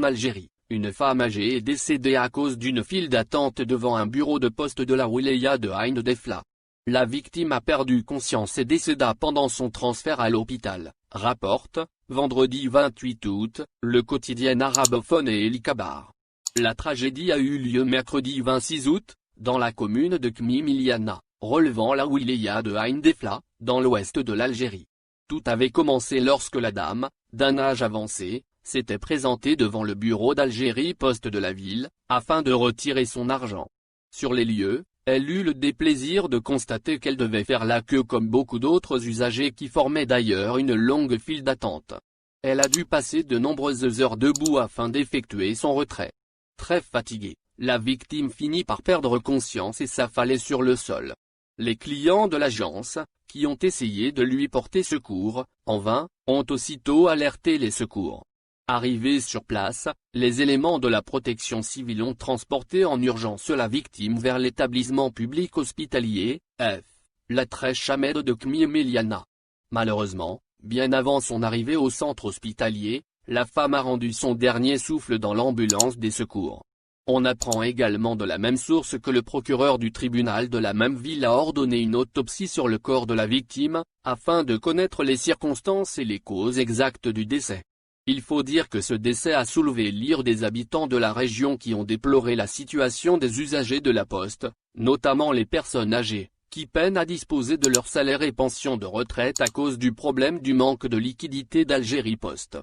Algérie, une femme âgée est décédée à cause d'une file d'attente devant un bureau de poste de la wilaya de Ain Defla. La victime a perdu conscience et décéda pendant son transfert à l'hôpital, rapporte, vendredi 28 août, le quotidien arabophone El Kabar. La tragédie a eu lieu mercredi 26 août, dans la commune de Kmimiliana, relevant la wilaya de Ain Defla, dans l'ouest de l'Algérie. Tout avait commencé lorsque la dame, d'un âge avancé, s'était présentée devant le bureau d'Algérie Poste de la ville, afin de retirer son argent. Sur les lieux, elle eut le déplaisir de constater qu'elle devait faire la queue comme beaucoup d'autres usagers qui formaient d'ailleurs une longue file d'attente. Elle a dû passer de nombreuses heures debout afin d'effectuer son retrait. Très fatiguée, la victime finit par perdre conscience et s'affaler sur le sol. Les clients de l'agence, qui ont essayé de lui porter secours, en vain, ont aussitôt alerté les secours. Arrivés sur place, les éléments de la protection civile ont transporté en urgence la victime vers l'établissement public hospitalier, F. La Trèche Ahmed de Kmimiliana. Malheureusement, bien avant son arrivée au centre hospitalier, la femme a rendu son dernier souffle dans l'ambulance des secours. On apprend également de la même source que le procureur du tribunal de la même ville a ordonné une autopsie sur le corps de la victime, afin de connaître les circonstances et les causes exactes du décès. Il faut dire que ce décès a soulevé l'ire des habitants de la région qui ont déploré la situation des usagers de la Poste, notamment les personnes âgées, qui peinent à disposer de leur salaire et pension de retraite à cause du problème du manque de liquidité d'Algérie Poste.